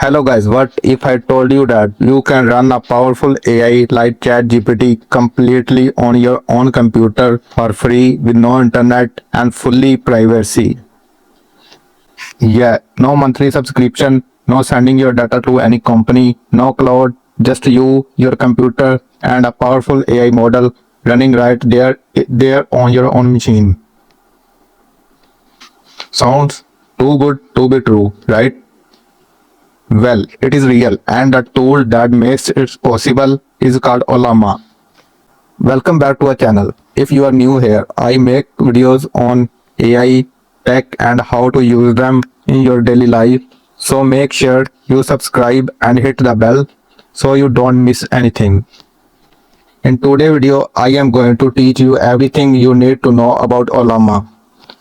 Hello guys, what if I told you that you can run a powerful AI like ChatGPT completely on your own computer for free with no internet and fully privacy? Yeah, no monthly subscription, no sending your data to any company, no cloud, just you, your computer and a powerful AI model running right there on your own machine. Sounds too good to be true, right? Well, it is real, and the tool that makes it possible is called Ollama. Welcome back to our channel. If you are new here, I make videos on AI, tech, and how to use them in your daily life. So make sure you subscribe and hit the bell so you don't miss anything. In today's video, I am going to teach you everything you need to know about Ollama,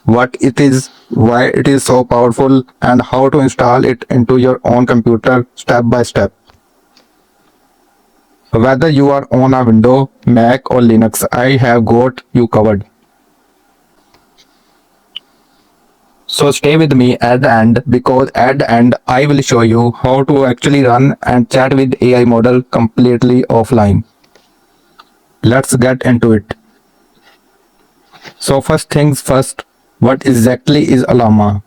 what it is, why it is so powerful, and how to install it into your own computer step by step. Whether you are on a Windows, Mac or Linux, I have got you covered. So stay with me at the end because at the end I will show you how to actually run and chat with AI model completely offline. Let's get into it. So first things first, what exactly is Ollama?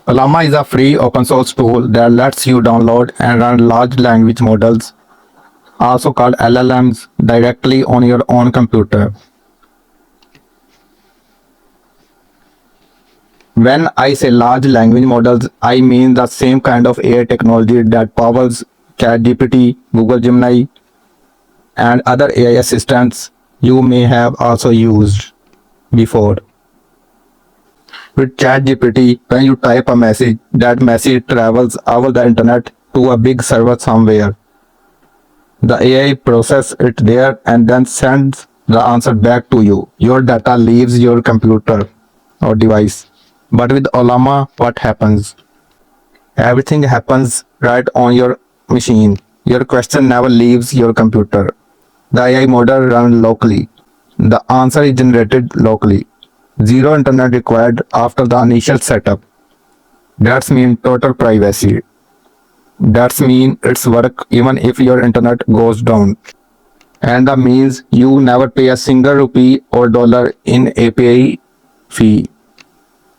Llama is a free open source tool that lets you download and run large language models, also called LLMs, directly on your own computer. When I say large language models, I mean the same kind of AI technology that powers ChatGPT, Google Gemini, and other AI assistants you may have also used before. With ChatGPT, when you type a message, that message travels over the internet to a big server somewhere. The AI processes it there and then sends the answer back to you. Your data leaves your computer or device. But with Ollama, what happens? Everything happens right on your machine. Your question never leaves your computer. The AI model runs locally. The answer is generated locally. Zero internet required after the initial setup. That's mean total privacy. That's mean it's work even if your internet goes down. And that means you never pay a single rupee or dollar in API fee.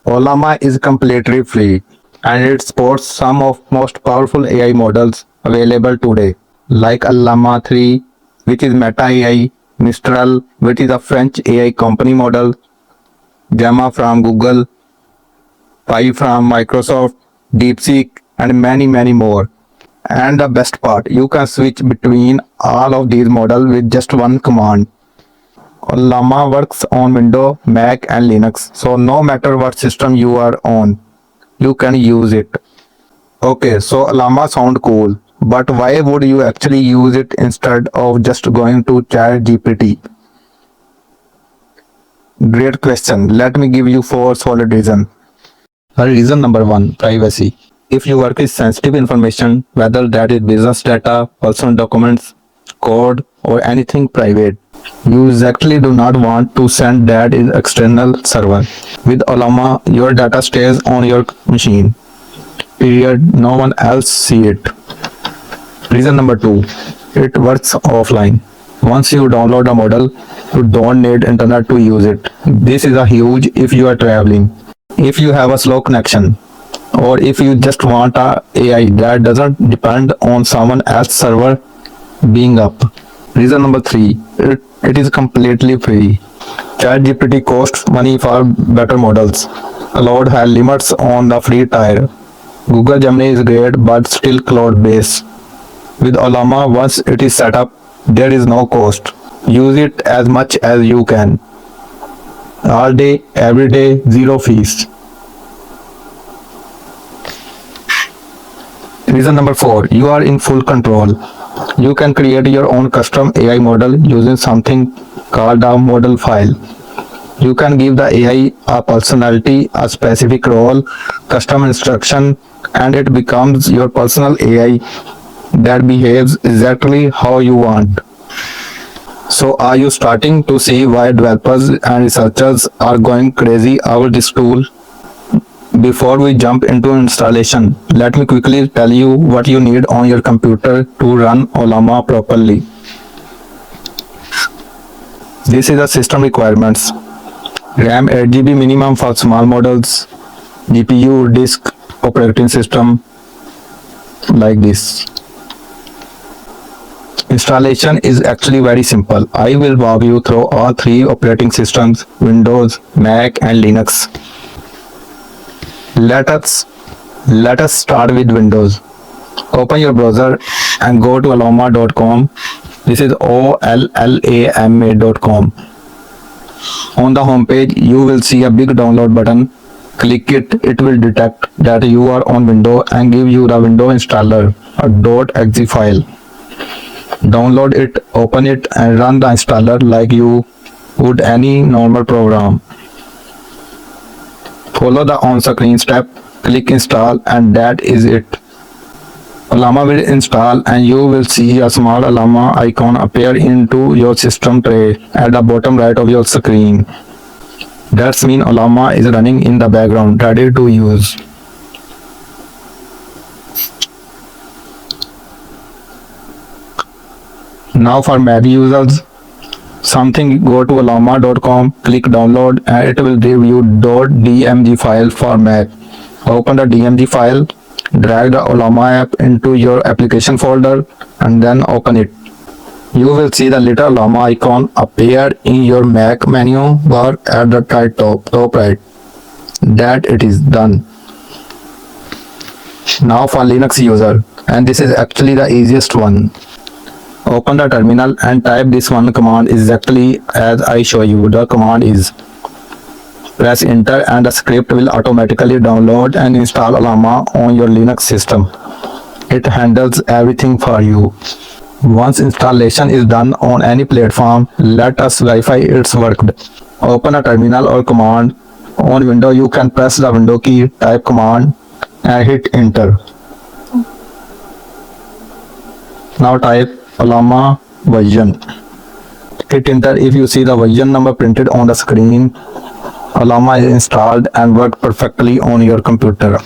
Ollama is completely free and it supports some of most powerful AI models available today, like Llama 3, which is Meta AI, Mistral, which is a French AI company model, Gemma from Google, Pi from Microsoft, DeepSeek, and many more. And the best part, you can switch between all of these models with just one command. Llama works on Windows, Mac, and Linux, so no matter what system you are on, you can use it. Okay, so Llama sound cool, but why would you actually use it instead of just going to ChatGPT? Great question. Let me give you 4 solid reasons. Reason number 1, privacy. If you work with sensitive information, whether that is business data, personal documents, code, or anything private, you exactly do not want to send that in external server. With Ollama, your data stays on your machine. Period. No one else see it. Reason number 2, it works offline. Once you download a model, you don't need internet to use it. This is a huge if you are traveling, if you have a slow connection, or if you just want a AI that doesn't depend on someone else's server being up. Reason number 3, it is completely free. ChatGPT costs money for better models. Cloud has limits on the free tier. Google Gemini is great but still cloud-based. With Ollama, once it is set up, there is no cost. Use it as much as you can. All day, every day, zero fees. Reason number 4, you are in full control. You can create your own custom AI model using something called a model file. You can give the AI a personality, a specific role, custom instruction, and it becomes your personal AI that behaves exactly how you want. So are you starting to see why developers and researchers are going crazy over this tool? Before we jump into installation, let me quickly tell you what you need on your computer to run Ollama properly. This is the system requirements. RAM 8 GB minimum for small models, GPU, disk, operating system, like this. Installation is actually very simple. I will walk you through all three operating systems, Windows, Mac and Linux. Let us start with Windows. Open your browser and go to ollama.com. This is ollama.com. On the home page, you will see a big download button. Click it. It will detect that you are on Windows and give you the Windows installer, a .exe file. Download it, open it and run the installer like you would any normal program. Follow the on-screen step, click install and that is it. Ollama will install and you will see a small Ollama icon appear into your system tray at the bottom right of your screen. That means Ollama is running in the background, ready to use. Now for Mac users, go to ollama.com, click download and it will give you .dmg file for Mac. Open the DMG file, drag the Ollama app into your application folder and then open it. You will see the little Llama icon appear in your Mac menu bar at the top right. That it is done. Now for Linux user, and this is actually the easiest one. Open the terminal and type this one command exactly as I show you. The command is press enter and the script will automatically download and install Ollama on your Linux system. It handles everything for you. Once installation is done on any platform, let us verify it's worked. Open a terminal or command. On Windows, you can press the Window key, type command and hit enter. Now type Ollama version. Hit enter if you see the version number printed on the screen. Ollama is installed and works perfectly on your computer.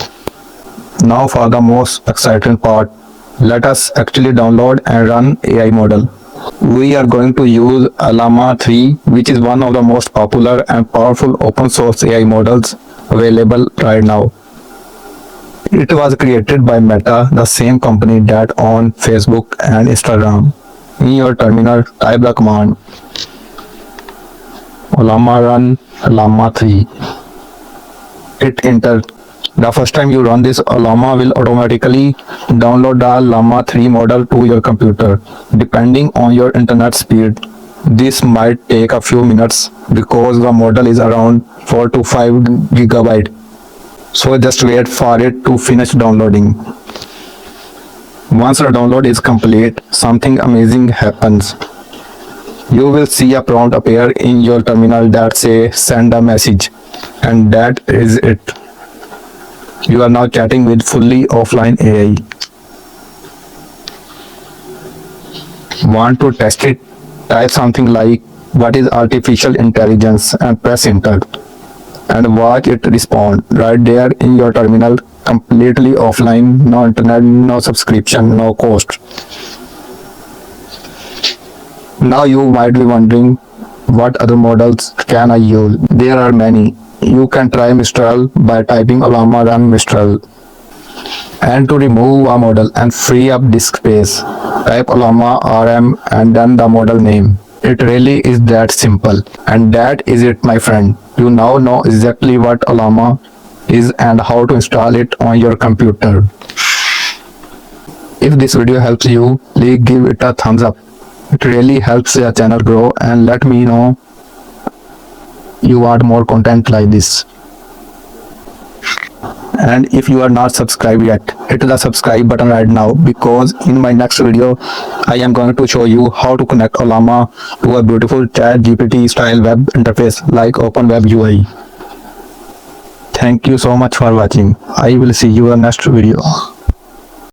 Now for the most exciting part. Let us actually download and run AI model. We are going to use Llama 3, which is one of the most popular and powerful open source AI models available right now. It was created by Meta, the same company that owns Facebook and Instagram. In your terminal, type the command Ollama run Llama 3. Hit enter. The first time you run this, Ollama will automatically download the Llama 3 model to your computer. Depending on your internet speed, this might take a few minutes because the model is around 4 to 5 GB. So just wait for it to finish downloading. Once the download is complete, something amazing happens. You will see a prompt appear in your terminal that says send a message, and that is it. You are now chatting with fully offline AI. Want to test it? Type something like what is artificial intelligence and press enter. And watch it respond right there in your terminal, completely offline, no internet, no subscription, no cost. Now you might be wondering, what other models can I use? There are many. You can try Mistral by typing Ollama run Mistral. And to remove a model and free up disk space, type Ollama RM and then the model name. It really is that simple. And that is it, my friend. You now know exactly what Ollama is and how to install it on your computer. If this video helps you, please give it a thumbs up. It really helps the channel grow and let me know you want more content like this. And if you are not subscribed yet, hit the subscribe button right now, because in my next video I am going to show you how to connect Ollama to a beautiful ChatGPT style web interface like OpenWeb UI. Thank you so much for watching. I will see you in the next video.